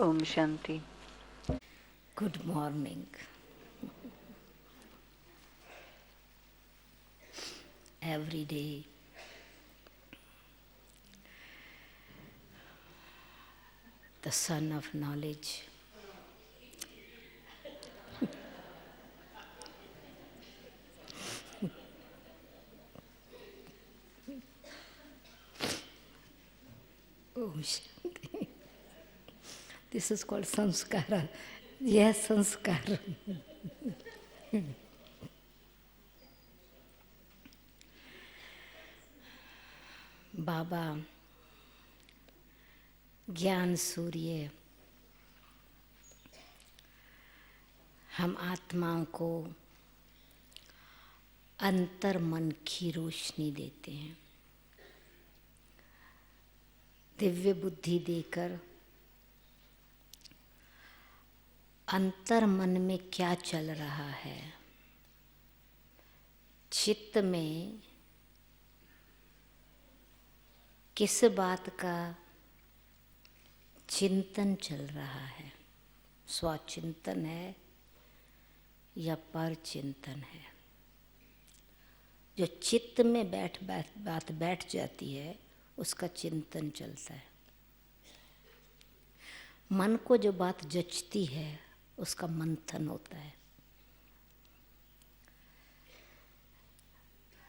Om Shanti. Good morning. Every day the sun of knowledge Om Shanti. This is called sanskara. Yes, sanskara. बाबा ज्ञान सूर्य हम आत्माओं को अंतर मन की रोशनी देते हैं, दिव्य बुद्धि देकर अंतर मन में क्या चल रहा है, चित्त में किस बात का चिंतन चल रहा है, स्वचिंतन है या पर चिंतन है। जो चित्त में बात बैठ जाती है उसका चिंतन चलता है। मन को जो बात जचती है उसका मंथन होता है।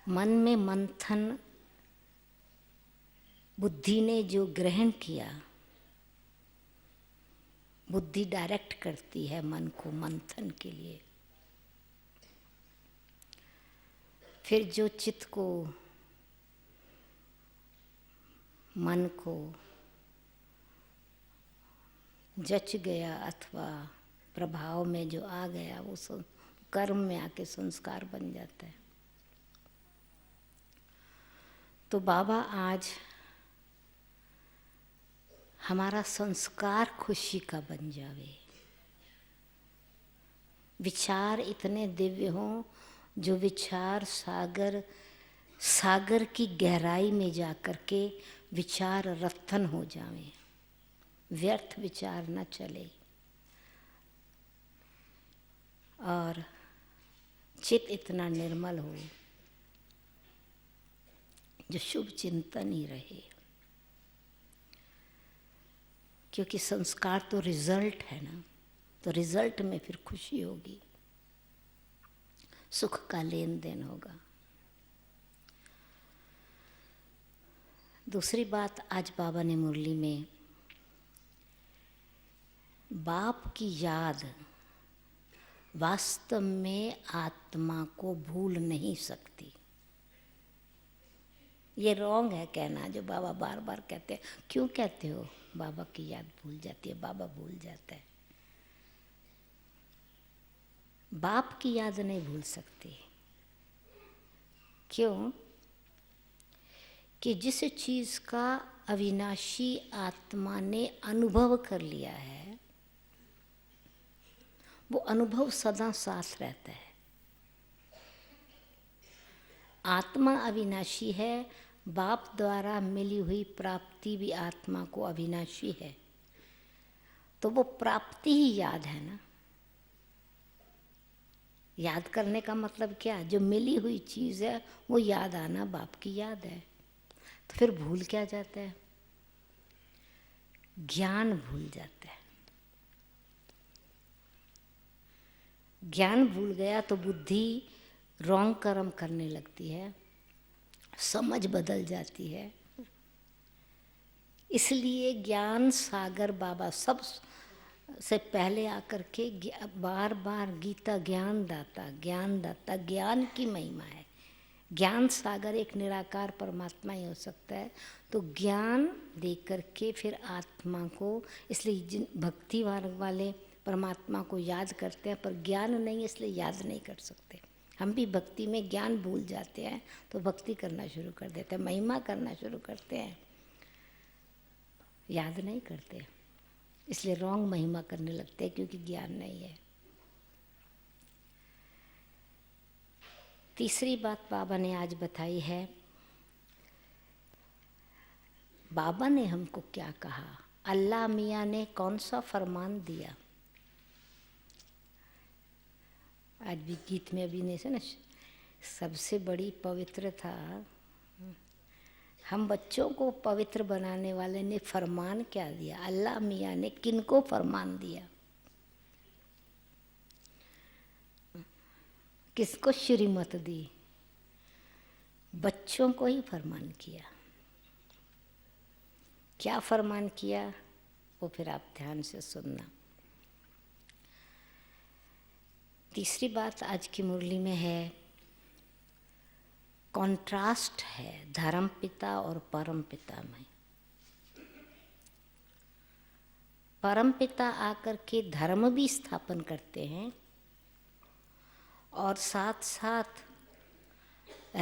मन में मंथन बुद्धि ने जो ग्रहण किया, बुद्धि डायरेक्ट करती है मन को मंथन के लिए। फिर जो चित्त को, मन को जच गया अथवा प्रभाव में जो आ गया वो कर्म में आके संस्कार बन जाता है। तो बाबा आज हमारा संस्कार खुशी का बन जावे, विचार इतने दिव्य हों जो विचार सागर की गहराई में जाकर के विचार रत्न हो जावे, व्यर्थ विचार न चले और चित्त इतना निर्मल हो जो शुभ चिंतन ही रहे। क्योंकि संस्कार तो रिजल्ट है ना, तो रिजल्ट में फिर खुशी होगी, सुख का लेन देन होगा। दूसरी बात आज बाबा ने मुरली में बाप की याद वास्तव में आत्मा को भूल नहीं सकती। ये रॉन्ग है कहना, जो बाबा बार बार कहते हैं। क्यों कहते हो बाबा की याद भूल जाती है? बाबा भूल जाता है। बाप की याद नहीं भूल सकती। क्यों? कि जिस चीज का अविनाशी आत्मा ने अनुभव कर लिया है वो अनुभव सदा साथ रहता है। आत्मा अविनाशी है, बाप द्वारा मिली हुई प्राप्ति भी आत्मा को अविनाशी है, तो वो प्राप्ति ही याद है ना। याद करने का मतलब क्या? जो मिली हुई चीज़ है वो याद आना बाप की याद है। तो फिर भूल क्या जाता है? ज्ञान भूल जाता है। ज्ञान भूल गया तो बुद्धि रॉन्ग कर्म करने लगती है, समझ बदल जाती है। इसलिए ज्ञान सागर बाबा सब से पहले आकर के बार बार गीता ज्ञान दाता ज्ञान की महिमा है। ज्ञान सागर एक निराकार परमात्मा ही हो सकता है। तो ज्ञान दे करके फिर आत्मा को, इसलिए जिन भक्ति वाले परमात्मा को याद करते हैं, पर ज्ञान नहीं इसलिए याद नहीं कर सकते। हम भी भक्ति में ज्ञान भूल जाते हैं तो भक्ति करना शुरू कर देते हैं, महिमा करना शुरू करते हैं, याद नहीं करते। इसलिए रॉन्ग महिमा करने लगते हैं क्योंकि ज्ञान नहीं है। तीसरी बात बाबा ने आज बताई है। बाबा ने हमको क्या कहा? अल्लाह मियाँ ने कौन सा फरमान दिया? आज भी गीत में अभी नहीं से ना, सबसे बड़ी पवित्रता, हम बच्चों को पवित्र बनाने वाले ने फरमान क्या दिया? अल्लाह मियाँ ने किनको फरमान दिया? किसको श्रीमत दी? बच्चों को ही फरमान किया। क्या फरमान किया वो फिर आप ध्यान से सुनना। तीसरी बात आज की मुरली में है, कॉन्ट्रास्ट है धर्म पिता और परम पिता में। परम पिता आकर के धर्म भी स्थापन करते हैं और साथ साथ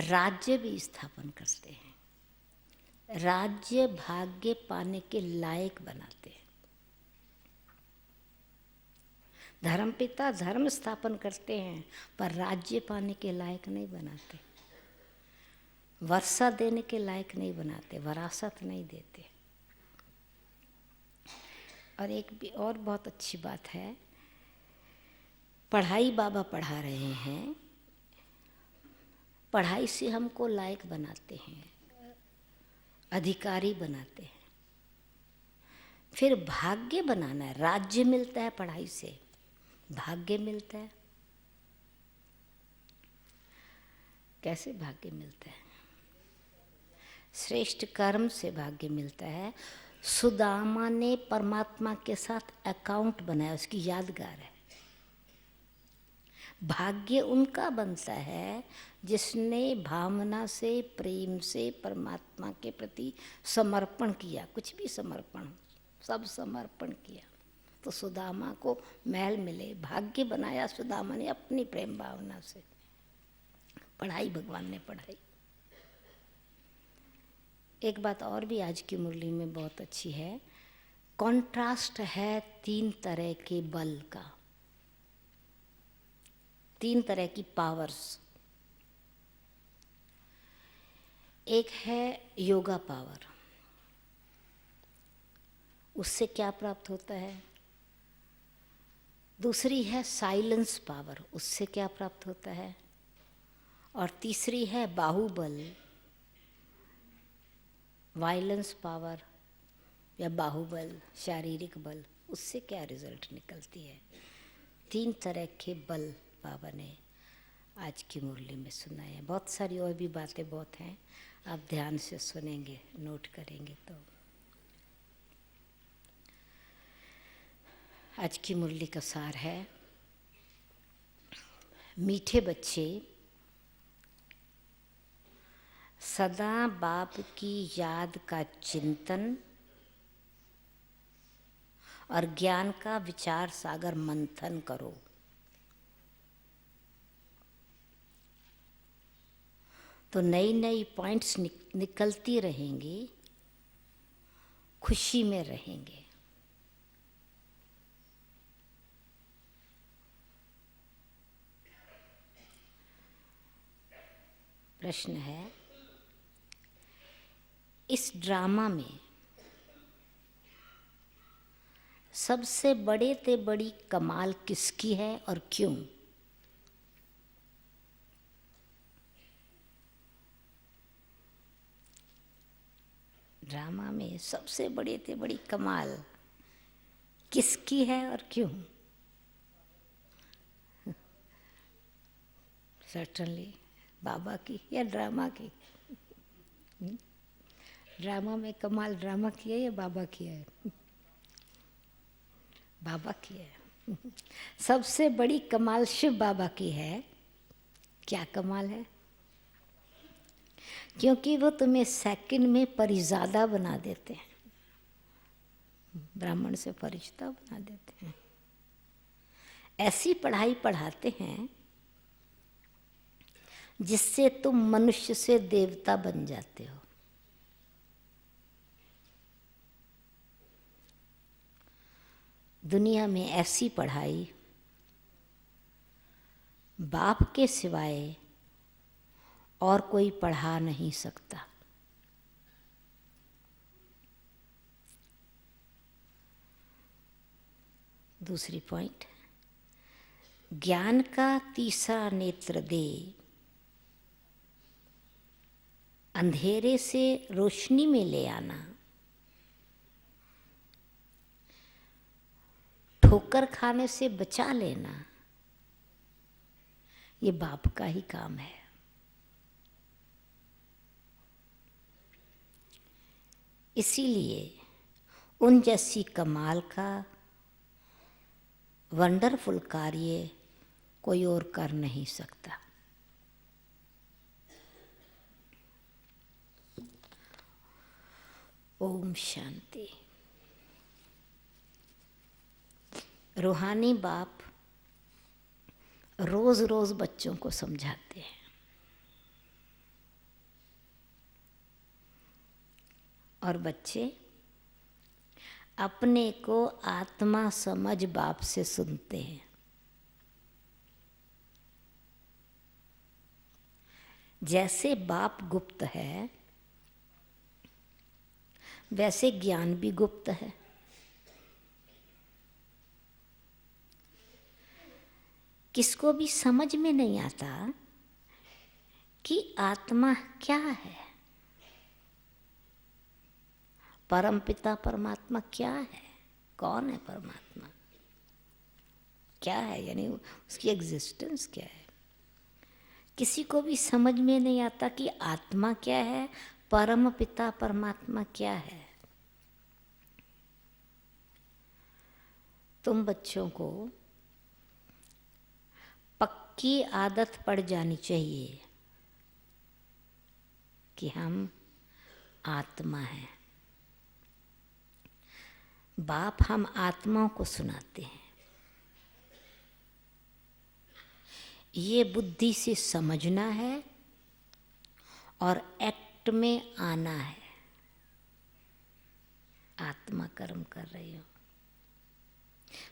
राज्य भी स्थापन करते हैं, राज्य भाग्य पाने के लायक बनाते हैं। धर्मपिता धर्म स्थापन करते हैं पर राज्य पाने के लायक नहीं बनाते, वर्षा देने के लायक नहीं बनाते, वरासत नहीं देते। और एक भी और बहुत अच्छी बात है, पढ़ाई बाबा पढ़ा रहे हैं, पढ़ाई से हमको लायक बनाते हैं, अधिकारी बनाते हैं। फिर भाग्य बनाना है, राज्य मिलता है पढ़ाई से, भाग्य मिलता है। कैसे भाग्य मिलता है? श्रेष्ठ कर्म से भाग्य मिलता है। सुदामा ने परमात्मा के साथ अकाउंट बनाया, उसकी यादगार है। भाग्य उनका बनता है जिसने भावना से प्रेम से परमात्मा के प्रति समर्पण किया, कुछ भी समर्पण, सब समर्पण किया। तो सुदामा को महल मिले, भाग्य बनाया सुदामा ने अपनी प्रेम भावना से। पढ़ाई भगवान ने पढ़ाई। एक बात और भी आज की मुरली में बहुत अच्छी है, कॉन्ट्रास्ट है 3 तरह के बल का, 3 तरह की पावर्स। एक है योगा पावर, उससे क्या प्राप्त होता है? दूसरी है साइलेंस पावर, उससे क्या प्राप्त होता है? और तीसरी है बाहुबल, वायलेंस पावर या बाहुबल, शारीरिक बल, उससे क्या रिजल्ट निकलती है? 3 तरह के बल बाबा ने आज की मुरली में सुनाया। बहुत सारी और भी बातें बहुत हैं, आप ध्यान से सुनेंगे, नोट करेंगे तो। आज की मुरली का सार है, मीठे बच्चे सदा बाप की याद का चिंतन और ज्ञान का विचार सागर मंथन करो। तो नई नई पॉइंट्स निकलती रहेंगी, खुशी में रहेंगे। प्रश्न है, इस ड्रामा में सबसे बड़े ते बड़ी कमाल किसकी है और क्यों? ड्रामा में सबसे बड़े ते बड़ी कमाल किसकी है और क्यों? सर्टनली बाबा की या ड्रामा की? ड्रामा में कमाल ड्रामा की है या बाबा की है? बाबा की है। सबसे बड़ी कमाल शिव बाबा की है। क्या कमाल है? क्योंकि वो तुम्हें सेकंड में परिजादा बना देते हैं, ब्राह्मण से फरिश्ता बना देते हैं। ऐसी पढ़ाई पढ़ाते हैं जिससे तुम मनुष्य से देवता बन जाते हो। दुनिया में ऐसी पढ़ाई बाप के सिवाय और कोई पढ़ा नहीं सकता। दूसरी पॉइंट, ज्ञान का तीसरा नेत्र दे, अंधेरे से रोशनी में ले आना, ठोकर खाने से बचा लेना, ये बाप का ही काम है। इसीलिए उन जैसी कमाल का वंडरफुल कार्य कोई और कर नहीं सकता। ओम शांति। रूहानी बाप रोज रोज बच्चों को समझाते हैं, और बच्चे अपने को आत्मा समझ बाप से सुनते हैं। जैसे बाप गुप्त है वैसे ज्ञान भी गुप्त है। किसको भी समझ में नहीं आता कि आत्मा क्या है, परमपिता परमात्मा क्या है, कौन है परमात्मा, क्या है, यानी उसकी एग्जिस्टेंस क्या है। किसी को भी समझ में नहीं आता कि आत्मा क्या है, परम पिता परमात्मा क्या है। तुम बच्चों को पक्की आदत पड़ जानी चाहिए कि हम आत्मा हैं। बाप हम आत्माओं को सुनाते हैं। ये बुद्धि से समझना है और एक्ट में आना है। आत्मा कर्म कर रही हो,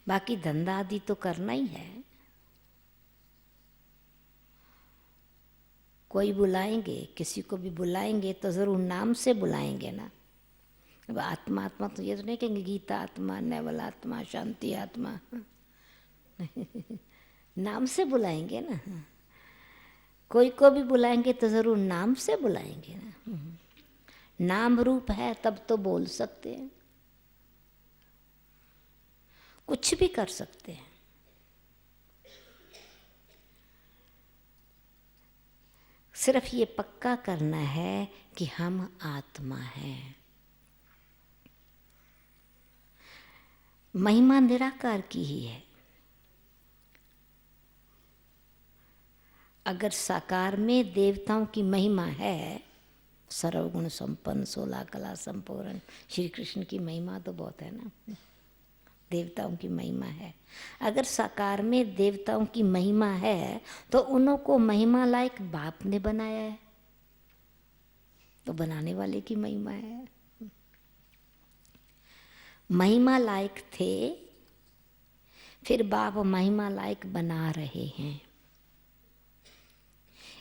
बाकी धंधा आदि तो करना ही है। कोई बुलाएंगे, किसी को भी बुलाएंगे तो जरूर नाम से बुलाएंगे ना। अब आत्मा आत्मा तो ये तो नहीं कहेंगे गीता आत्मा, नेवल आत्मा, शांति आत्मा नाम से बुलाएंगे ना। कोई को भी बुलाएंगे तो जरूर नाम से बुलाएंगे ना। नाम रूप है तब तो बोल सकते हैं, कुछ भी कर सकते हैं। सिर्फ ये पक्का करना है कि हम आत्मा हैं। महिमा निराकार की ही है। अगर साकार में देवताओं की महिमा है, सर्वगुण संपन्न 16 कला संपूर्ण, श्री कृष्ण की महिमा तो बहुत है ना, देवताओं की महिमा है। अगर साकार में देवताओं की महिमा है तो उन्हों को महिमा लायक बाप ने बनाया है, तो बनाने वाले की महिमा है। महिमा लायक थे, फिर बाप महिमा लायक बना रहे हैं।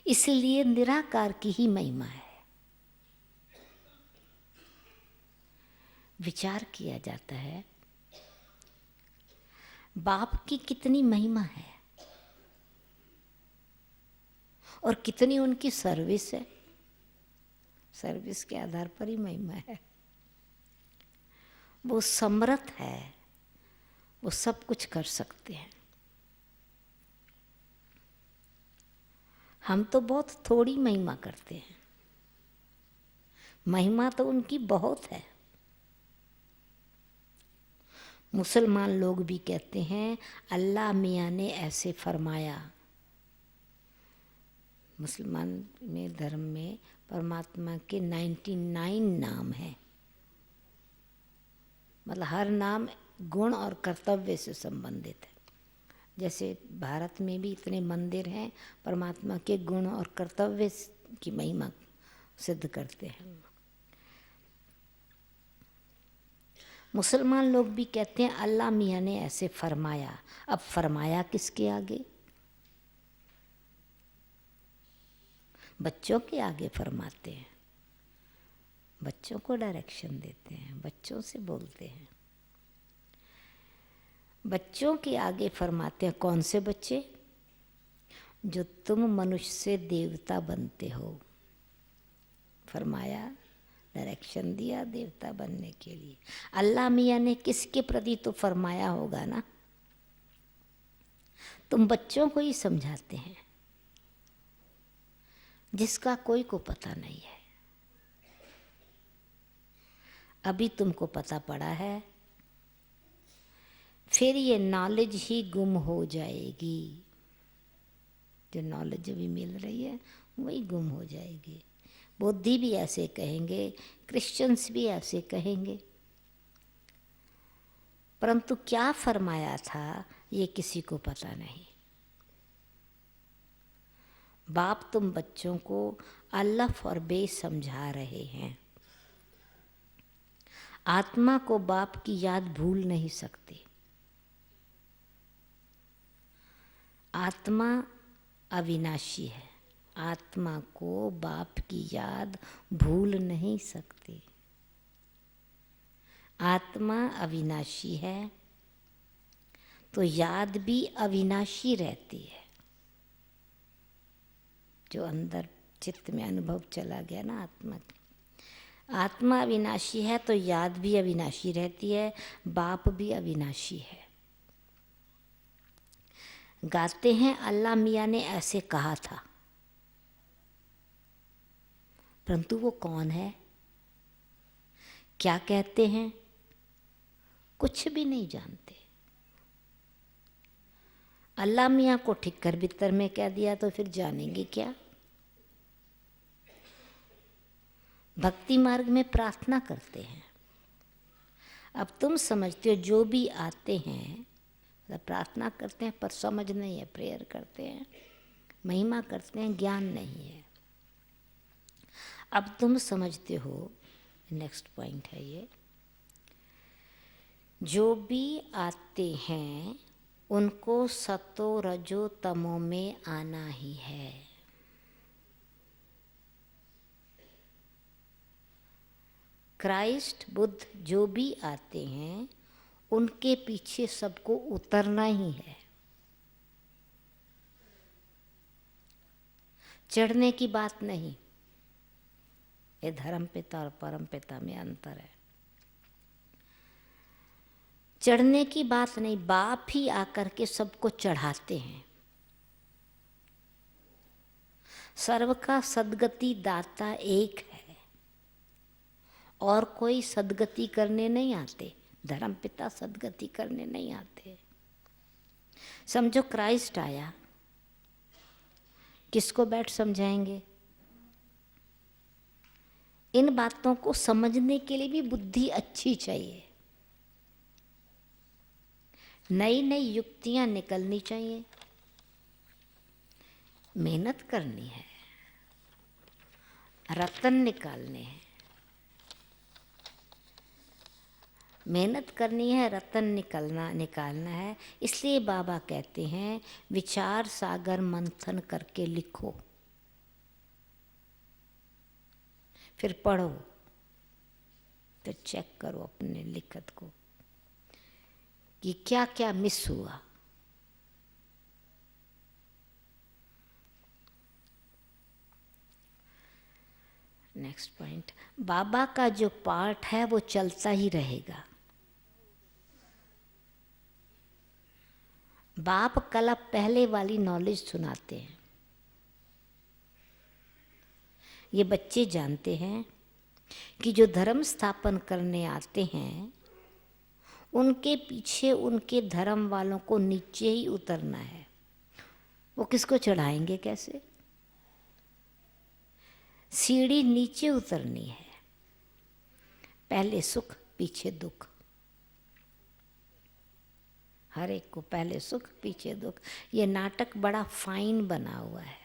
इसलिए निराकार की ही महिमा है। विचार किया जाता है बाप की कितनी महिमा है और कितनी उनकी सर्विस है। सर्विस के आधार पर ही महिमा है। वो समर्थ है, वो सब कुछ कर सकते हैं। हम तो बहुत थोड़ी महिमा करते हैं, महिमा तो उनकी बहुत है। मुसलमान लोग भी कहते हैं अल्लाह मियाँ ने ऐसे फरमाया। मुसलमान में धर्म में परमात्मा के 99 नाम हैं, मतलब हर नाम गुण और कर्तव्य से संबंधित है। जैसे भारत में भी इतने मंदिर हैं परमात्मा के गुण और कर्तव्य की महिमा सिद्ध करते हैं। मुसलमान लोग भी कहते हैं अल्लाह मियाँ ने ऐसे फरमाया। अब फरमाया किसके आगे? बच्चों के आगे फरमाते हैं, बच्चों को डायरेक्शन देते हैं, बच्चों से बोलते हैं। बच्चों के आगे फरमाते हैं, कौन से बच्चे? जो तुम मनुष्य से देवता बनते हो। फरमाया, डायरेक्शन दिया देवता बनने के लिए। अल्लाह मियाँ ने किसके प्रति तो फरमाया होगा ना? तुम बच्चों को ही समझाते हैं जिसका कोई को पता नहीं है। अभी तुमको पता पड़ा है, फिर ये नॉलेज ही गुम हो जाएगी। जो नॉलेज अभी मिल रही है वही गुम हो जाएगी। बुद्धि भी ऐसे कहेंगे, क्रिश्चियंस भी ऐसे कहेंगे, परंतु क्या फरमाया था ये किसी को पता नहीं। बाप तुम बच्चों को अल्लाह और बे समझा रहे हैं। आत्मा को बाप की याद भूल नहीं सकती। आत्मा अविनाशी है, आत्मा को बाप की याद भूल नहीं सकती। आत्मा अविनाशी है तो याद भी अविनाशी रहती है। जो अंदर चित्त में अनुभव चला गया ना आत्मा की, आत्मा अविनाशी है तो याद भी अविनाशी रहती है, बाप भी अविनाशी है। गाते हैं अल्लाह मियाँ ने ऐसे कहा था, परंतु वो कौन है, क्या कहते हैं, कुछ भी नहीं जानते। अल्लाह मियाँ को ठिक्कर बित्तर में कह दिया तो फिर जानेंगे क्या? भक्ति मार्ग में प्रार्थना करते हैं। अब तुम समझते हो जो भी आते हैं मतलब प्रार्थना करते हैं पर समझ नहीं है, प्रेयर करते हैं, महिमा करते हैं, ज्ञान नहीं है। अब तुम समझते हो, नेक्स्ट पॉइंट है ये, जो भी आते हैं उनको सतो रजो तमो में आना ही है। क्राइस्ट बुद्ध जो भी आते हैं उनके पीछे सबको उतरना ही है। चढ़ने की बात नहीं। ये धर्म पिता और परम पिता में अंतर है। चढ़ने की बात नहीं, बाप ही आकर के सबको चढ़ाते हैं। सर्व का सद्गति दाता एक है और कोई सद्गति करने नहीं आते। धर्म पिता सद्गति करने नहीं आते। समझो क्राइस्ट आया, किसको बैठ समझाएंगे? इन बातों को समझने के लिए भी बुद्धि अच्छी चाहिए। नई नई युक्तियां निकलनी चाहिए, मेहनत करनी है, रतन निकालने हैं। मेहनत करनी है, रतन निकालना है। इसलिए बाबा कहते हैं विचार सागर मंथन करके लिखो, फिर पढ़ो, तो चेक करो अपने लिखत को कि क्या क्या मिस हुआ। नेक्स्ट पॉइंट, बाबा का जो पाठ है वो चलता ही रहेगा। बाप कल पहले वाली नॉलेज सुनाते हैं। ये बच्चे जानते हैं कि जो धर्म स्थापन करने आते हैं उनके पीछे उनके धर्म वालों को नीचे ही उतरना है। वो किसको चढ़ाएंगे कैसे? सीढ़ी नीचे उतरनी है, पहले सुख पीछे दुख। हर एक को पहले सुख पीछे दुख। ये नाटक बड़ा फाइन बना हुआ है।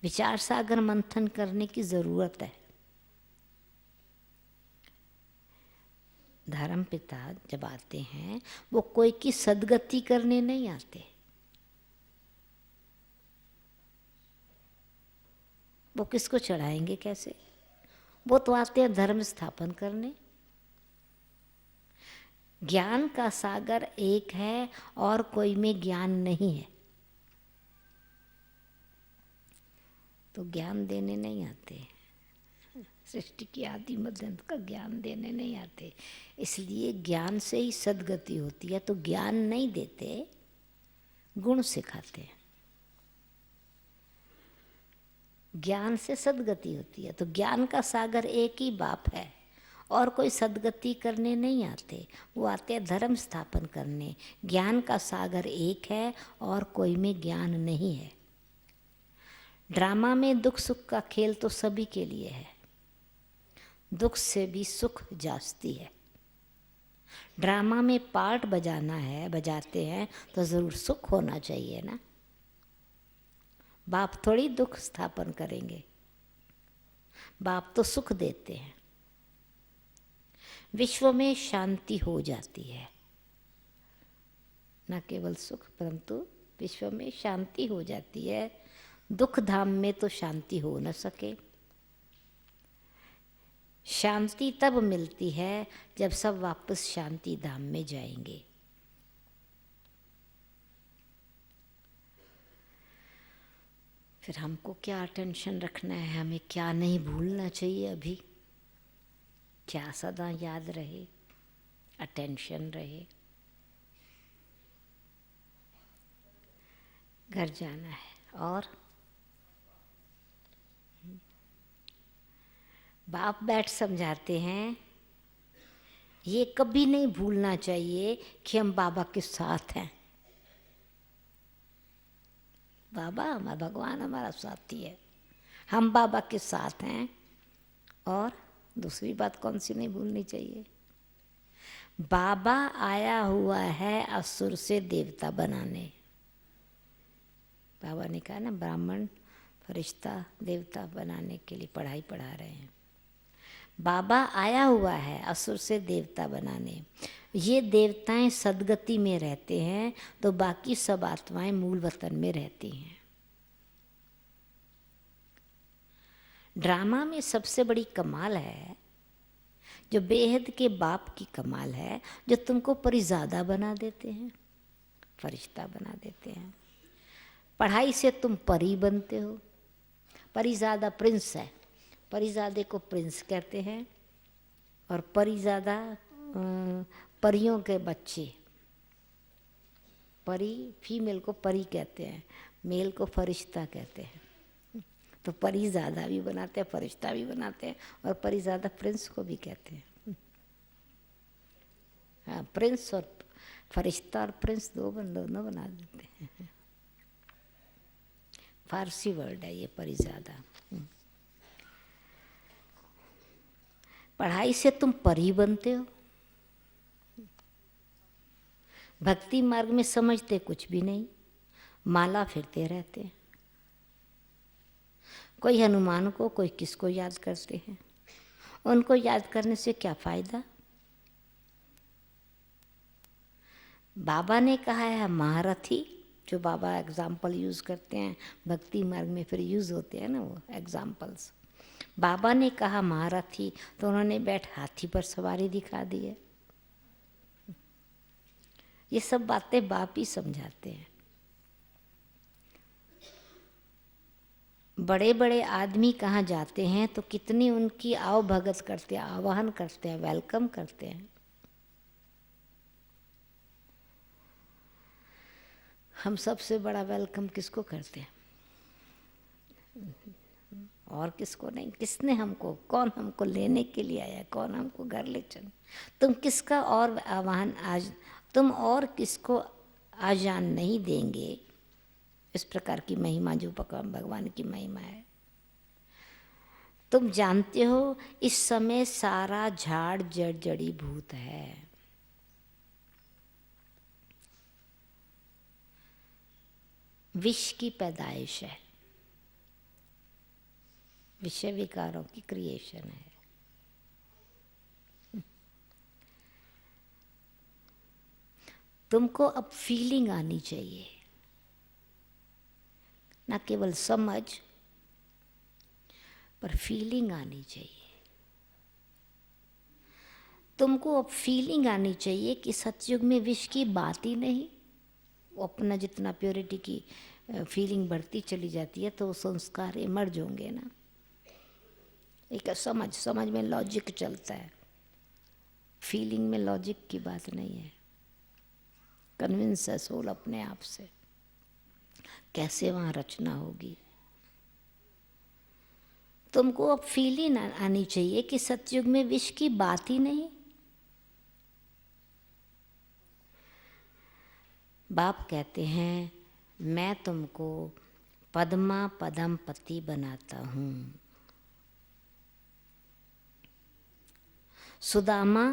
विचार सागर मंथन करने की जरूरत है। धर्म पिता जब आते हैं वो कोई की सद्गति करने नहीं आते, वो किसको चढ़ाएंगे कैसे? वो तो आते हैं धर्म स्थापन करने। ज्ञान का सागर एक है और कोई में ज्ञान नहीं है। तो ज्ञान देने नहीं आते, सृष्टि की आदि मध्य अंत का ज्ञान देने नहीं आते। इसलिए ज्ञान से ही सद्गति होती है। तो ज्ञान नहीं देते, गुण सिखाते हैं। ज्ञान से सद्गति होती है। तो ज्ञान का सागर एक ही बाप है और कोई सद्गति करने नहीं आते, वो आते हैं धर्म स्थापन करने। ज्ञान का सागर एक है और कोई में ज्ञान नहीं है। ड्रामा में दुख सुख का खेल तो सभी के लिए है। दुख से भी सुख जास्ती है। ड्रामा में पार्ट बजाना है, बजाते हैं तो ज़रूर सुख होना चाहिए ना। बाप थोड़ी दुख स्थापन करेंगे, बाप तो सुख देते हैं। विश्व में शांति हो जाती है, न केवल सुख परंतु विश्व में शांति हो जाती है। दुख धाम में तो शांति हो न सके। शांति तब मिलती है जब सब वापस शांति धाम में जाएंगे। फिर हमको क्या अटेंशन रखना है, हमें क्या नहीं भूलना चाहिए, अभी क्या सदा याद रहे, अटेंशन रहे। घर जाना है और बाप बैठ समझाते हैं, ये कभी नहीं भूलना चाहिए कि हम बाबा के साथ हैं। बाबा हमारा भगवान हमारा साथी है, हम बाबा के साथ हैं। और दूसरी बात कौन सी नहीं भूलनी चाहिए, बाबा आया हुआ है असुर से देवता बनाने। बाबा ने कहा ना, ब्राह्मण फरिश्ता देवता बनाने के लिए पढ़ाई पढ़ा रहे हैं। बाबा आया हुआ है असुर से देवता बनाने। ये देवताएं सदगति में रहते हैं तो बाकी सब आत्माएं मूल वतन में रहती हैं। ड्रामा में सबसे बड़ी कमाल है, जो बेहद के बाप की कमाल है, जो तुमको परिज़ादा बना देते हैं, फरिश्ता बना देते हैं। पढ़ाई से तुम परी बनते हो। परिज़ादा प्रिंस है, परिज़ादे को प्रिंस कहते हैं। और परिज़ादा परियों के बच्चे, परी फीमेल को परी कहते हैं, मेल को फरिश्ता कहते हैं। तो परिज़ादा भी बनाते हैं, फरिश्ता भी बनाते हैं, और परिज़ादा प्रिंस को भी कहते हैं। हाँ, प्रिंस और फरिश्ता और प्रिंस दोनों बना देते हैं। फारसी वर्ड है ये परिज़ादा। पढ़ाई से तुम परी बनते हो, भक्ति मार्ग में समझते कुछ भी नहीं, माला फिरते रहते हैं। कोई हनुमान को, कोई किसको याद करते हैं। उनको याद करने से क्या फायदा। बाबा ने कहा है महारथी, जो बाबा एग्जाम्पल यूज़ करते हैं भक्ति मार्ग में, फिर यूज़ होते हैं ना वो एग्जाम्पल्स। बाबा ने कहा महारथी, तो उन्होंने बैठ हाथी पर सवारी दिखा दी है। ये सब बातें बाप ही समझाते हैं। बड़े बड़े आदमी कहाँ जाते हैं तो कितनी उनकी आओ भगत करते हैं, आवाहन करते हैं, वेलकम करते हैं। हम सबसे बड़ा वेलकम किसको करते हैं, और किसको नहीं। किसने हमको, कौन हमको लेने के लिए आया, कौन हमको घर ले चल। तुम किसका और आह्वान आज, तुम और किसको आजान नहीं देंगे। इस प्रकार की महिमा जो भगवान की महिमा है। तुम जानते हो इस समय सारा झाड़ जड़ जड़ी भूत है। विष की पैदाइश है, विषय विकारों की क्रिएशन है। तुमको अब फीलिंग आनी चाहिए, ना केवल समझ, पर फीलिंग आनी चाहिए। तुमको अब फीलिंग आनी चाहिए कि सतयुग में विष की बात ही नहीं। वो अपना जितना प्योरिटी की फीलिंग बढ़ती चली जाती है तो वो संस्कार इमर्ज होंगे ना। एक समझ में लॉजिक चलता है, फीलिंग में लॉजिक की बात नहीं है। कन्विंस है सोल अपने आप से, कैसे वहाँ रचना होगी। तुमको अब फीलिंग आनी चाहिए कि सतयुग में विष की बात ही नहीं। बाप कहते हैं मैं तुमको पद्मा पदम पति बनाता हूँ। सुदामा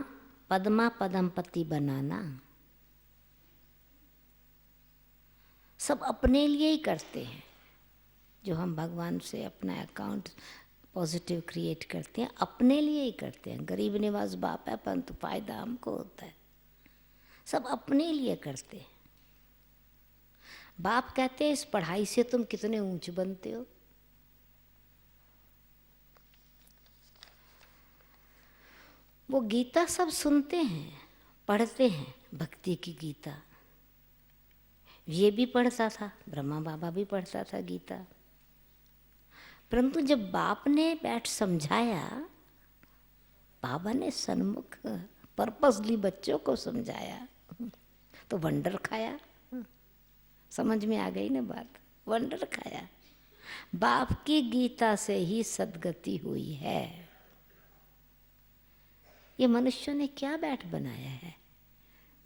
पद्मा पदम पति बनाना सब अपने लिए ही करते हैं। जो हम भगवान से अपना अकाउंट पॉजिटिव क्रिएट करते हैं अपने लिए ही करते हैं। गरीब निवाज बाप है परंतु फायदा हमको होता है। सब अपने लिए करते हैं। बाप कहते हैं इस पढ़ाई से तुम कितने ऊंच बनते हो। वो गीता सब सुनते हैं, पढ़ते हैं, भक्ति की गीता। ये भी पढ़ता था, ब्रह्मा बाबा भी पढ़ता था गीता। परंतु जब बाप ने बैठ समझाया, बाबा ने सन्मुख पर्पसली बच्चों को समझाया तो वंडर खाया। समझ में आ गई ना बात, वंडर खाया। बाप की गीता से ही सद्गति हुई है। ये मनुष्यों ने क्या बैठ बनाया है।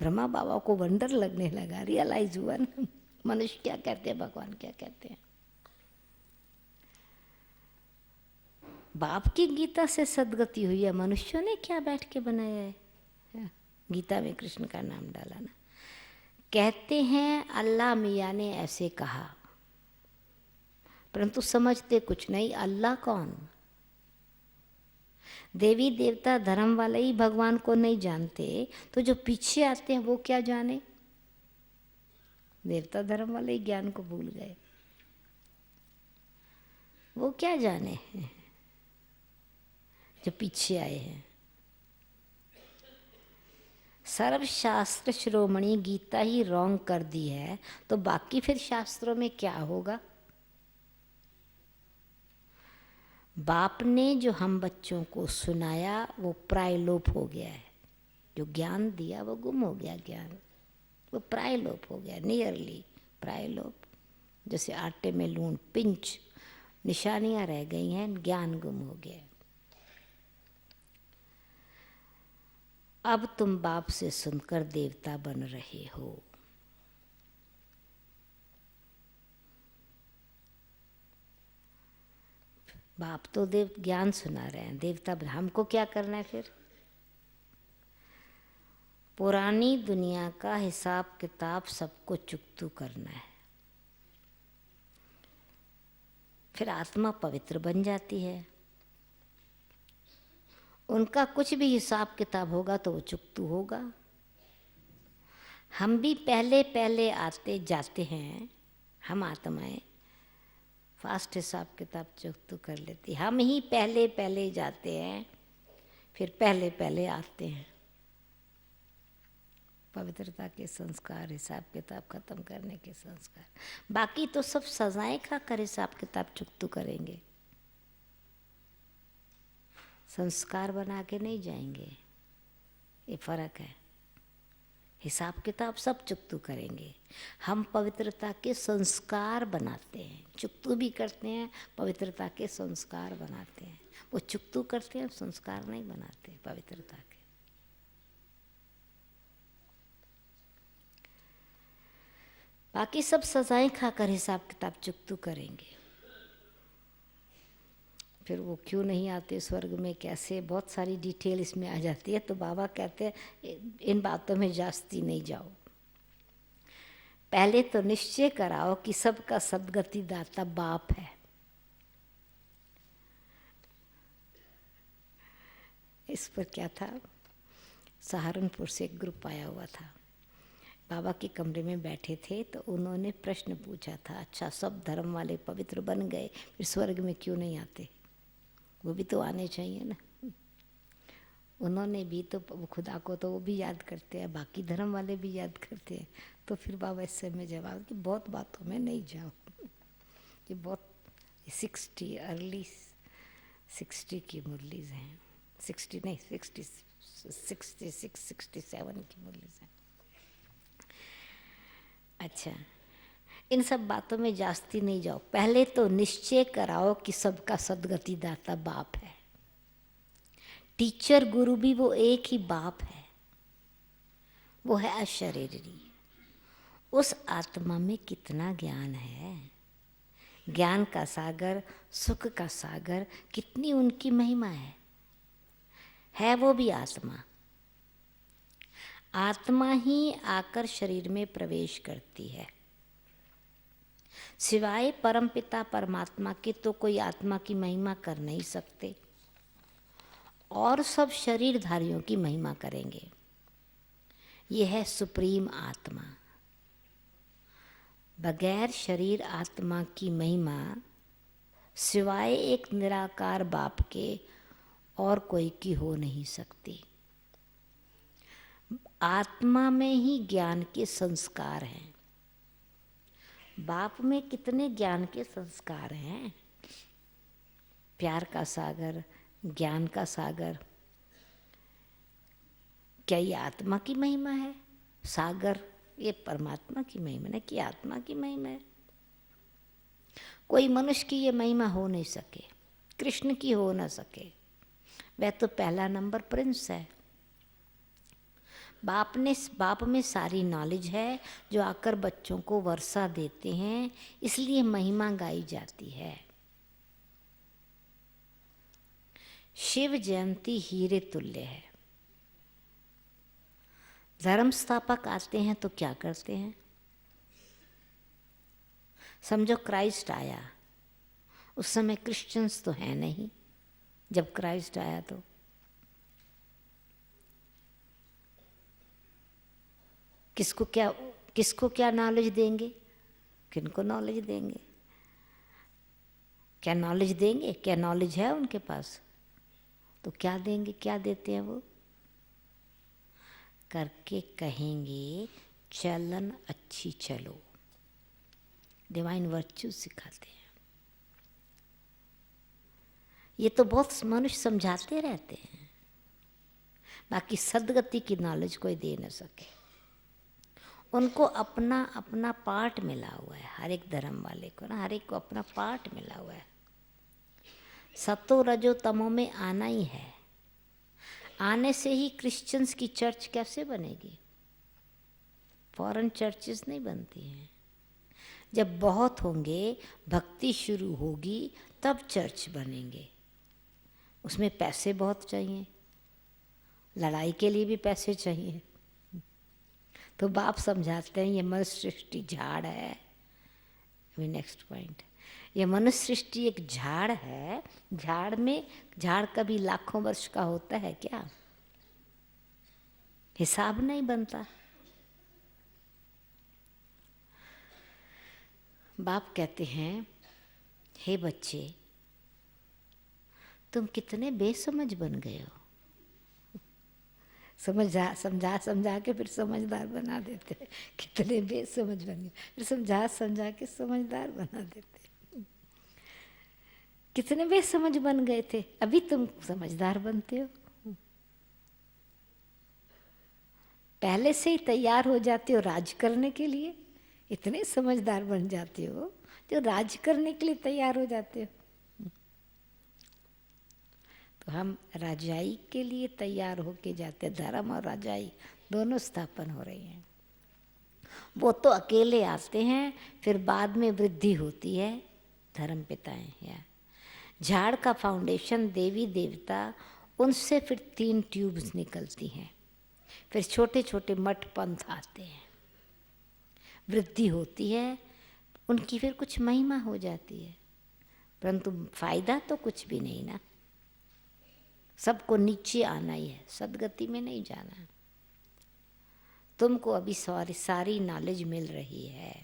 ब्रह्मा बाबा को वंडर लगने लगा, रियलाइज हुआ ना मनुष्य क्या कहते हैं, भगवान क्या कहते हैं। बाप की गीता से सद्गति हुई है, मनुष्यों ने क्या बैठ के बनाया है। गीता में कृष्ण का नाम डाला ना। कहते हैं अल्लाह मियाँ ने ऐसे कहा, परंतु समझते कुछ नहीं। अल्लाह कौन? देवी देवता धर्म वाले ही भगवान को नहीं जानते तो जो पीछे आते हैं वो क्या जाने। देवता धर्म वाले ही ज्ञान को भूल गए, वो क्या जाने जो पीछे आए हैं। सर्वशास्त्र शिरोमणि गीता ही रॉन्ग कर दी है तो बाकी फिर शास्त्रों में क्या होगा। बाप ने जो हम बच्चों को सुनाया वो प्रायलोप हो गया है। जो ज्ञान दिया वो गुम हो गया, ज्ञान वो प्रायलोप हो गया, नियरली प्रायलोप। जैसे आटे में लूण, पिंच निशानियां रह गई हैं, ज्ञान गुम हो गया। अब तुम बाप से सुनकर देवता बन रहे हो। बाप तो देव ज्ञान सुना रहे हैं, देवता हमको क्या करना है फिर। पुरानी दुनिया का हिसाब किताब सबको चुकतू करना है। फिर आत्मा पवित्र बन जाती है। उनका कुछ भी हिसाब किताब होगा तो वो चुकतू होगा। हम भी पहले पहले आते जाते हैं, हम आत्माएं फास्ट हिसाब किताब चुकतू कर लेती। हम ही पहले पहले जाते हैं फिर पहले पहले आते हैं। पवित्रता के संस्कार, हिसाब किताब खत्म करने के संस्कार। बाकी तो सब सजाएं खाकर हिसाब किताब चुकतू करेंगे, संस्कार बना के नहीं जाएंगे। ये फर्क है। हिसाब किताब सब चुकतू करेंगे, हम पवित्रता के संस्कार बनाते हैं। चुकतू भी करते हैं, पवित्रता के संस्कार बनाते हैं। वो चुकतू करते हैं, संस्कार नहीं बनाते पवित्रता के। बाकी सब सजाएं खाकर हिसाब किताब चुकतू करेंगे। फिर वो क्यों नहीं आते स्वर्ग में, कैसे, बहुत सारी डिटेल इसमें आ जाती है। तो बाबा कहते हैं इन बातों में जास्ती नहीं जाओ, पहले तो निश्चय कराओ कि सबका सद्गति दाता बाप है। इस पर क्या था, सहारनपुर से एक ग्रुप आया हुआ था, बाबा के कमरे में बैठे थे तो उन्होंने प्रश्न पूछा था, अच्छा सब धर्म वाले पवित्र बन गए फिर स्वर्ग में क्यों नहीं आते, वो भी तो आने चाहिए ना। उन्होंने भी तो खुदा को तो वो भी याद करते हैं, बाकी धर्म वाले भी याद करते हैं। तो फिर बाबा इससे में जवाब कि बहुत बातों में नहीं जाओ, ये बहुत 60 अर्ली 60 की मुरलीज हैं, 60 नहीं 66 67 की मुरलीज हैं। अच्छा, इन सब बातों में जास्ती नहीं जाओ, पहले तो निश्चय कराओ कि सबका सदगति दाता बाप है। टीचर गुरु भी वो एक ही बाप है, वो है अशरीरी। उस आत्मा में कितना ज्ञान है, ज्ञान का सागर, सुख का सागर, कितनी उनकी महिमा है वो भी आत्मा। आत्मा ही आकर शरीर में प्रवेश करती है। सिवाय परमपिता परमात्मा के तो कोई आत्मा की महिमा कर नहीं सकते, और सब शरीरधारियों की महिमा करेंगे। यह है सुप्रीम आत्मा। बगैर शरीर आत्मा की महिमा सिवाय एक निराकार बाप के और कोई की हो नहीं सकती। आत्मा में ही ज्ञान के संस्कार हैं। बाप में कितने ज्ञान के संस्कार हैं, प्यार का सागर, ज्ञान का सागर। क्या ये आत्मा की महिमा है? सागर ये परमात्मा की महिमा है कि आत्मा की महिमा है? कोई मनुष्य की ये महिमा हो नहीं सके, कृष्ण की हो ना सके। वह तो पहला नंबर प्रिंस है। बाप में सारी नॉलेज है, जो आकर बच्चों को वर्षा देते हैं, इसलिए महिमा गाई जाती है। शिव जयंती हीरे तुल्य है। धर्म स्थापक आते हैं तो क्या करते हैं? समझो क्राइस्ट आया, उस समय क्रिश्चियंस तो है नहीं, जब क्राइस्ट आया तो किसको क्या नॉलेज देंगे? किनको नॉलेज देंगे? क्या नॉलेज देंगे? क्या नॉलेज है उनके पास? तो क्या देंगे? क्या देते हैं वो? करके कहेंगे चलन अच्छी चलो, डिवाइन वर्च्यू सिखाते हैं। ये तो बहुत मनुष्य समझाते रहते हैं, बाकी सदगति की नॉलेज कोई दे न सके। उनको अपना अपना पार्ट मिला हुआ है, हर एक धर्म वाले को ना, हर एक को अपना पार्ट मिला हुआ है। सतो रजो तमो में आना ही है। आने से ही क्रिश्चियंस की चर्च कैसे बनेगी? फॉरेन चर्चेस नहीं बनती हैं। जब बहुत होंगे, भक्ति शुरू होगी, तब चर्च बनेंगे। उसमें पैसे बहुत चाहिए, लड़ाई के लिए भी पैसे चाहिए। तो बाप समझाते हैं ये मनुष्य सृष्टि झाड़ है। अभी नेक्स्ट पॉइंट, ये मनुष्य सृष्टि एक झाड़ है। झाड़ कभी लाखों वर्ष का होता है क्या? हिसाब नहीं बनता। बाप कहते हैं, हे बच्चे, तुम कितने बेसमझ बन गए हो। समझा के फिर समझदार बना देते हैं। कितने बेसमझ बन गए, फिर समझा के समझदार बना देते हैं। कितने बेसमझ बन गए थे, अभी तुम समझदार बनते हो। पहले से ही तैयार हो जाते हो राज करने के लिए। इतने समझदार बन जाते हो जो राज करने के लिए तैयार हो जाते हो। तो हम राजाई के लिए तैयार होके जाते हैं। धर्म और राजाई दोनों स्थापन हो रही हैं। वो तो अकेले आते हैं, फिर बाद में वृद्धि होती है। धर्म पिताएं या झाड़ का फाउंडेशन देवी देवता, उनसे फिर 3 ट्यूब्स निकलती हैं, फिर छोटे छोटे मठ पंथ आते हैं, वृद्धि होती है उनकी, फिर कुछ महिमा हो जाती है, परंतु फायदा तो कुछ भी नहीं ना। सबको नीचे आना ही है, सदगति में नहीं जाना। तुमको अभी सारी नॉलेज मिल रही है।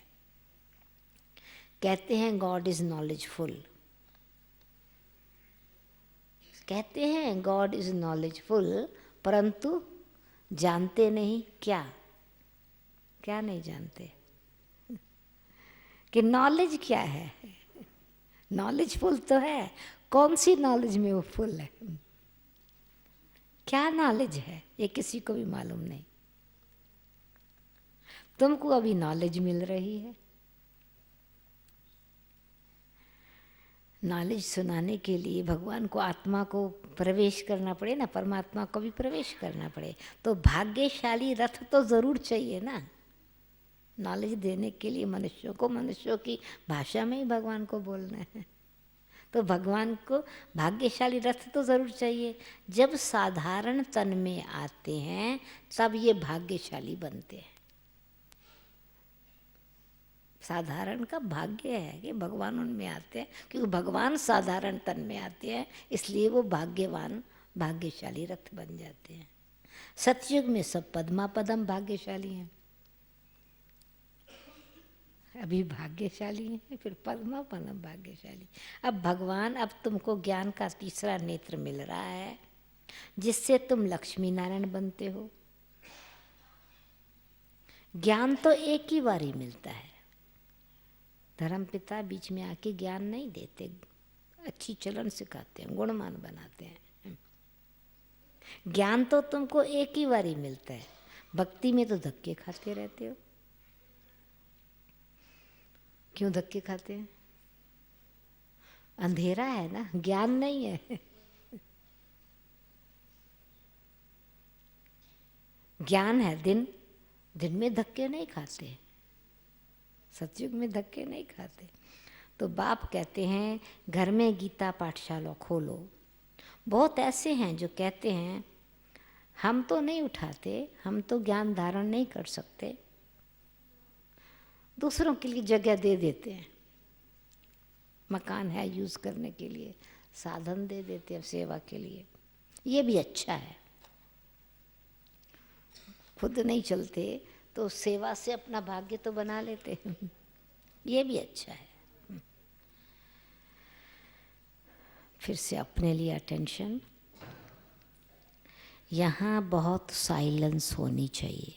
कहते हैं गॉड इज नॉलेजफुल। कहते हैं गॉड इज नॉलेजफुल, परंतु जानते नहीं क्या? क्या नहीं जानते? कि नॉलेज क्या है। नॉलेजफुल तो है, कौन सी नॉलेज में वो फुल है? क्या नॉलेज है ये किसी को भी मालूम नहीं। तुमको अभी नॉलेज मिल रही है। नॉलेज सुनाने के लिए भगवान को, आत्मा को प्रवेश करना पड़े ना, परमात्मा को भी प्रवेश करना पड़े, तो भाग्यशाली रथ तो जरूर चाहिए ना। नॉलेज देने के लिए मनुष्यों को मनुष्यों की भाषा में ही भगवान को बोलना है, तो भगवान को भाग्यशाली रथ तो जरूर चाहिए। जब साधारण तन में आते हैं तब ये भाग्यशाली बनते हैं। साधारण का भाग्य है कि भगवान उनमें आते हैं, क्योंकि भगवान साधारण तन में आते हैं, इसलिए वो भाग्यवान भाग्यशाली रथ बन जाते हैं। सतयुग में सब पद्मा पदम भाग्यशाली हैं, अभी भाग्यशाली हैं, फिर पद्मा पदम भाग्यशाली। अब भगवान, अब तुमको ज्ञान का तीसरा नेत्र मिल रहा है, जिससे तुम लक्ष्मी नारायण बनते हो। ज्ञान तो एक ही बार ही मिलता है। धर्मपिता बीच में आके ज्ञान नहीं देते, अच्छी चलन सिखाते हैं, गुणमान बनाते हैं। ज्ञान तो तुमको एक ही बार ही मिलता है। भक्ति में तो धक्के खाते रहते हो। क्यों धक्के खाते हैं? अंधेरा है ना, ज्ञान नहीं है। ज्ञान है, दिन दिन में धक्के नहीं खाते, सतयुग में धक्के नहीं खाते। तो बाप कहते हैं घर में गीता पाठशाला खोलो। बहुत ऐसे हैं जो कहते हैं हम तो नहीं उठाते, हम तो ज्ञान धारण नहीं कर सकते, दूसरों के लिए जगह दे देते हैं, मकान है यूज़ करने के लिए, साधन दे देते हैं सेवा के लिए। ये भी अच्छा है, खुद नहीं चलते तो सेवा से अपना भाग्य तो बना लेते हैं। ये भी अच्छा है। फिर से अपने लिए अटेंशन। यहाँ बहुत साइलेंस होनी चाहिए।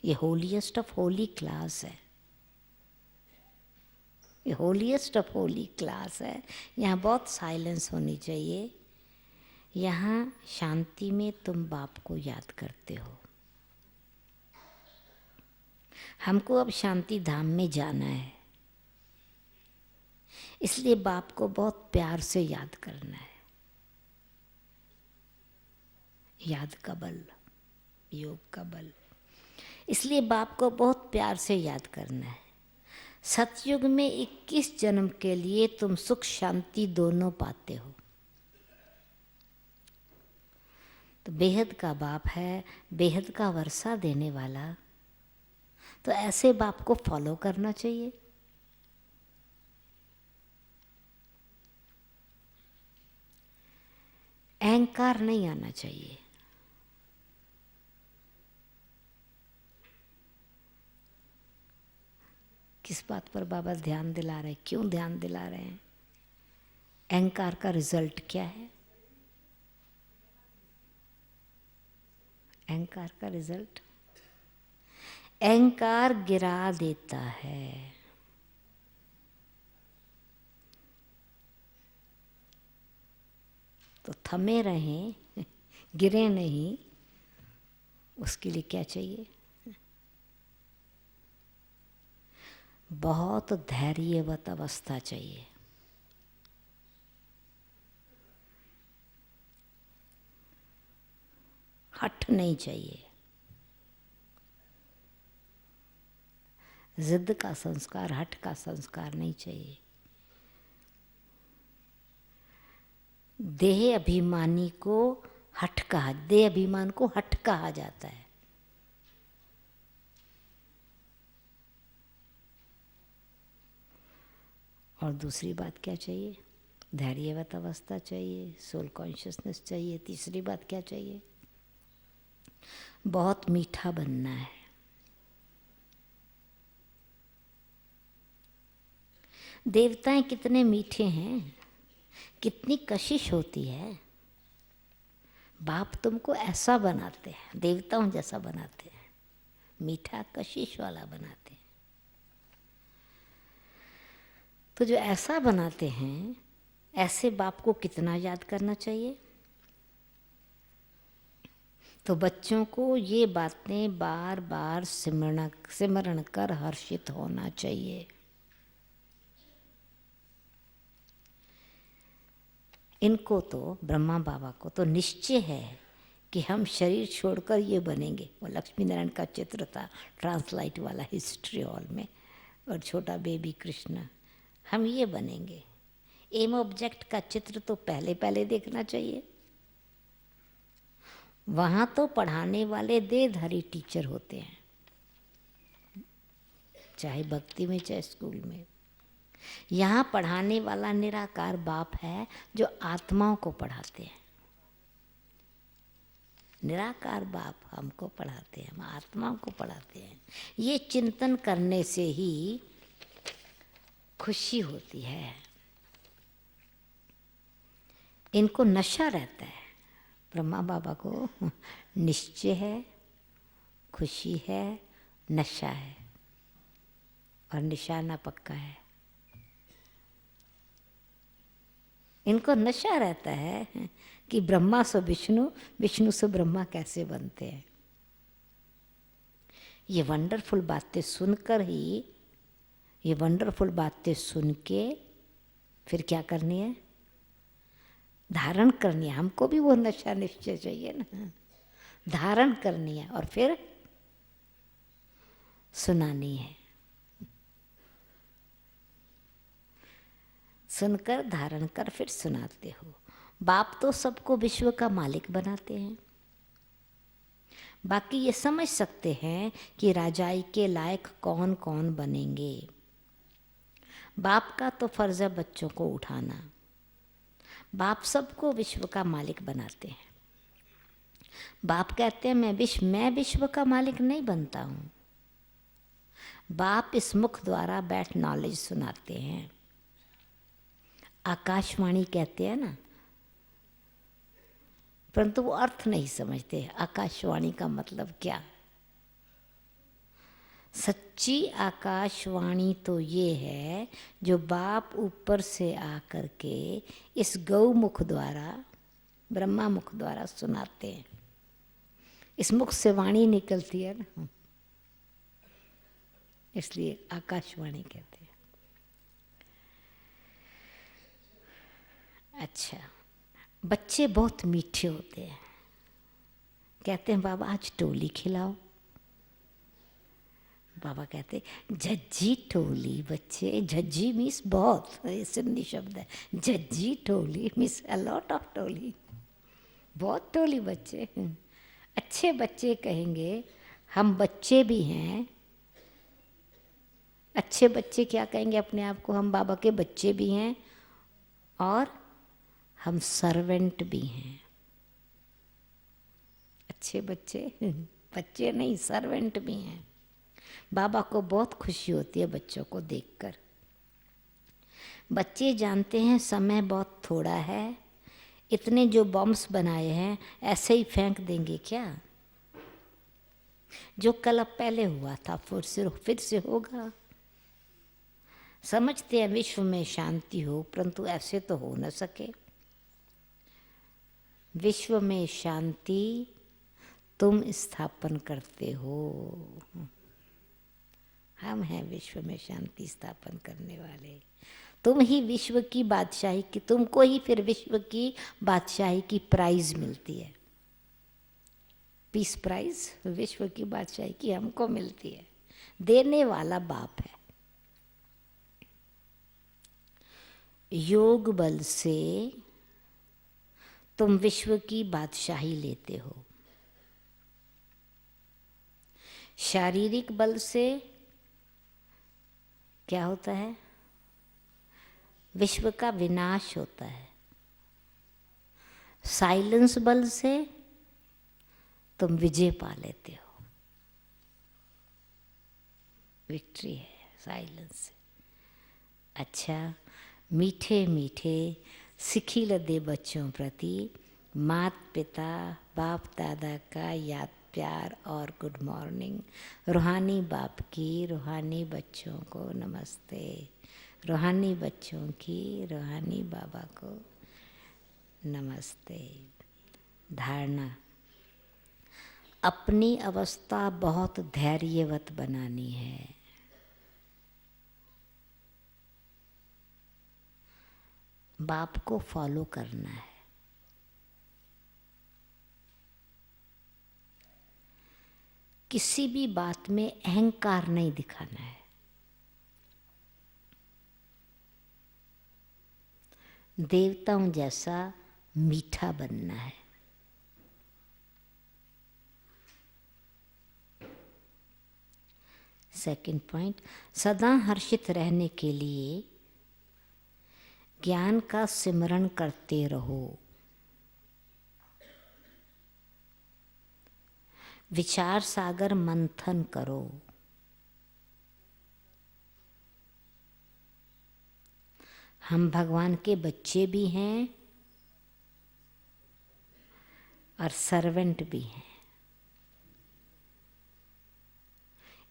ये होलीएस्ट ऑफ होली क्लास है, ये होलीएस्ट ऑफ होली क्लास है। यहाँ बहुत साइलेंस होनी चाहिए। यहाँ शांति में तुम बाप को याद करते हो। हमको अब शांति धाम में जाना है, इसलिए बाप को बहुत प्यार से याद करना है। याद का बल, योग का बल, इसलिए बाप को बहुत प्यार से याद करना है। सतयुग में 21 जन्म के लिए तुम सुख शांति दोनों पाते हो। तो बेहद का बाप है, बेहद का वर्षा देने वाला, तो ऐसे बाप को फॉलो करना चाहिए। अहंकार नहीं आना चाहिए। किस बात पर बाबा ध्यान दिला रहे हैं? क्यों ध्यान दिला रहे हैं? अहंकार का रिजल्ट क्या है? अहंकार का रिजल्ट, अहंकार गिरा देता है। तो थमे रहें, गिरे नहीं, उसके लिए क्या चाहिए? बहुत धैर्यवत अवस्था चाहिए। हठ नहीं चाहिए। जिद का संस्कार, हठ का संस्कार नहीं चाहिए। देह अभिमानी को हठ कहा, देह अभिमान को हठ कहा जाता है। और दूसरी बात क्या चाहिए? धैर्यवत अवस्था चाहिए, सोल कॉन्शियसनेस चाहिए। तीसरी बात क्या चाहिए? बहुत मीठा बनना है। देवताएं कितने मीठे हैं, कितनी कशिश होती है। बाप तुमको ऐसा बनाते हैं, देवताओं जैसा बनाते हैं, मीठा कशिश वाला बनाते हैं। तो जो ऐसा बनाते हैं, ऐसे बाप को कितना याद करना चाहिए। तो बच्चों को ये बातें बार बार सिमरण कर हर्षित होना चाहिए। इनको तो, ब्रह्मा बाबा को तो निश्चय है कि हम शरीर छोड़कर ये बनेंगे। वो लक्ष्मी नारायण का चित्र था ट्रांसलाइट वाला हिस्ट्री हॉल में, और छोटा बेबी कृष्ण, हम ये बनेंगे। एम ऑब्जेक्ट का चित्र तो पहले पहले देखना चाहिए। वहाँ तो पढ़ाने वाले देहधारी टीचर होते हैं, चाहे भक्ति में चाहे स्कूल में। यहाँ पढ़ाने वाला निराकार बाप है जो आत्माओं को पढ़ाते हैं। निराकार बाप हमको पढ़ाते हैं, हम आत्माओं को पढ़ाते हैं। ये चिंतन करने से ही खुशी होती है। इनको नशा रहता है। ब्रह्मा बाबा को निश्चय है, खुशी है, नशा है, और निशाना पक्का है। इनको नशा रहता है कि ब्रह्मा से विष्णु, विष्णु से ब्रह्मा कैसे बनते हैं। ये वंडरफुल बातें सुनकर ही, ये वंडरफुल बातें सुन के फिर क्या करनी है, धारण करनी है। हमको भी वो नशा निश्चय चाहिए ना, धारण करनी है और फिर सुनानी है। सुनकर धारण कर फिर सुनाते हो। बाप तो सबको विश्व का मालिक बनाते हैं। बाकी ये समझ सकते हैं कि राजाई के लायक कौन कौन बनेंगे। बाप का तो फर्ज है बच्चों को उठाना। बाप सबको विश्व का मालिक बनाते हैं। बाप कहते हैं मैं विश्व का मालिक नहीं बनता हूँ। बाप इस मुख द्वारा बैठ नॉलेज सुनाते हैं। आकाशवाणी कहते हैं ना, परंतु वो अर्थ नहीं समझते आकाशवाणी का मतलब क्या। सच्ची आकाशवाणी तो ये है जो बाप ऊपर से आकर के इस गौमुख द्वारा, ब्रह्मा मुख द्वारा सुनाते हैं। इस मुख से वाणी निकलती है ना, इसलिए आकाशवाणी कहते हैं। अच्छा, बच्चे बहुत मीठे होते हैं। कहते हैं बाबा आज टोली खिलाओ। बाबा कहते झज्जी टोली। बच्चे, झज्जी मीन्स बहुत, ये सिंधी शब्द है। झज्जी टोली मीन्स अ लॉट ऑफ टोली, बहुत टोली बच्चे। अच्छे बच्चे कहेंगे हम बच्चे भी हैं। अच्छे बच्चे क्या कहेंगे अपने आप को, हम बाबा के बच्चे भी हैं और हम सर्वेंट भी हैं। अच्छे बच्चे, बच्चे नहीं सर्वेंट भी हैं। बाबा को बहुत खुशी होती है बच्चों को देखकर। बच्चे जानते हैं समय बहुत थोड़ा है, इतने जो बॉम्ब्स बनाए हैं ऐसे ही फेंक देंगे क्या। जो कल अब पहले हुआ था फिर से होगा। समझते हैं विश्व में शांति हो, परंतु ऐसे तो हो न सके। विश्व में शांति तुम स्थापन करते हो। हम हैं विश्व में शांति स्थापन करने वाले। तुम ही विश्व की बादशाही की, तुमको ही फिर विश्व की बादशाही की प्राइज मिलती है। पीस प्राइज विश्व की बादशाही की हमको मिलती है। देने वाला बाप है। योग बल से तुम विश्व की बादशाही लेते हो। शारीरिक बल से क्या होता है, विश्व का विनाश होता है। साइलेंस बल से तुम विजय पा लेते हो। विक्ट्री है साइलेंस से। अच्छा, मीठे मीठे सिखिल दे बच्चों प्रति मात पिता बाप दादा का याद प्यार और गुड मॉर्निंग। रूहानी बाप की रूहानी बच्चों को नमस्ते। रूहानी बच्चों की रूहानी बाबा को नमस्ते। धारणा, अपनी अवस्था बहुत धैर्यवत बनानी है। बाप को फॉलो करना है। किसी भी बात में अहंकार नहीं दिखाना है। देवताओं जैसा मीठा बनना है। सेकंड पॉइंट, सदा हर्षित रहने के लिए ज्ञान का सिमरण करते रहो। विचार सागर मंथन करो। हम भगवान के बच्चे भी हैं और सर्वेंट भी हैं।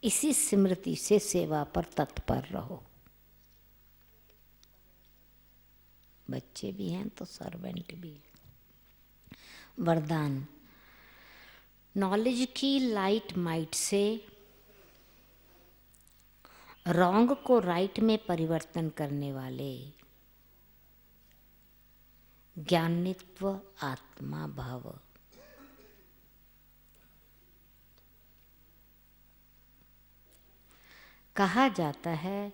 इसी स्मृति से सेवा पर तत्पर रहो। बच्चे भी हैं तो सर्वेंट भी हैं। वरदान, नॉलेज की लाइट माइट से रॉन्ग को राइट में परिवर्तन करने वाले ज्ञानित्व आत्मा भव। कहा जाता है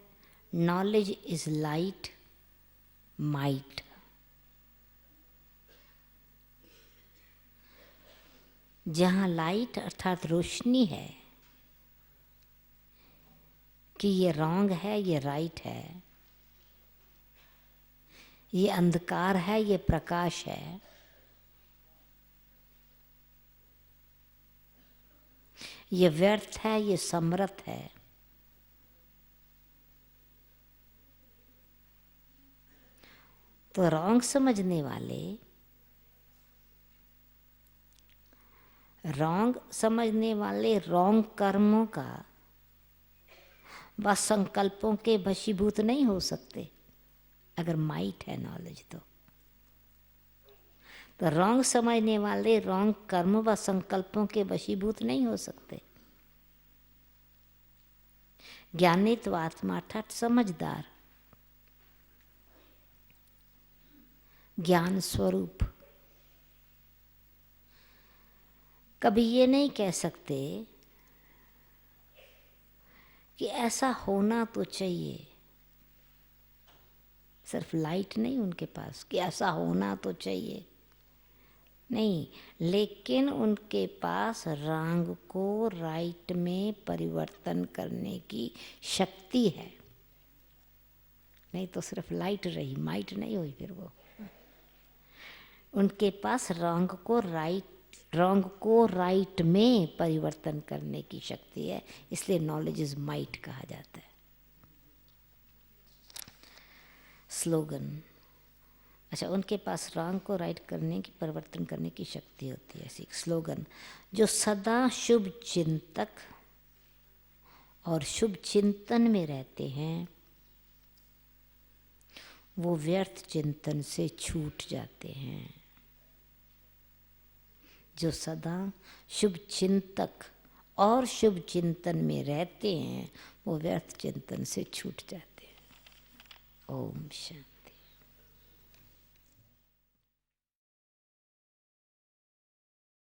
नॉलेज इज लाइट माइट। जहाँ लाइट अर्थात रोशनी है कि ये रॉन्ग है ये राइट है, ये अंधकार है ये प्रकाश है, ये व्यर्थ है ये समर्थ है, तो रॉन्ग समझने वाले रॉन्ग कर्मों का व संकल्पों के वशीभूत नहीं हो सकते। अगर माइट है नॉलेज तो रॉन्ग समझने वाले रॉन्ग कर्म व संकल्पों के वशीभूत नहीं हो सकते। ज्ञानित्व आत्मा अर्थात समझदार, ज्ञान स्वरूप कभी ये नहीं कह सकते कि ऐसा होना तो चाहिए। सिर्फ लाइट नहीं उनके पास कि ऐसा होना तो चाहिए, नहीं, लेकिन उनके पास रॉन्ग को राइट में परिवर्तन करने की शक्ति है। नहीं तो सिर्फ लाइट रही, माइट नहीं हुई फिर वो। उनके पास रॉन्ग को राइट में परिवर्तन करने की शक्ति है, इसलिए नॉलेज इज माइट कहा जाता है। स्लोगन, अच्छा, उनके पास रॉन्ग को राइट करने की परिवर्तन करने की शक्ति होती है। ऐसी स्लोगन, जो सदा शुभ चिंतक और शुभ चिंतन में रहते हैं वो व्यर्थ चिंतन से छूट जाते हैं। जो सदा शुभ चिंतक और शुभ चिंतन में रहते हैं वो व्यर्थ चिंतन से छूट जाते हैं। ओम शांति।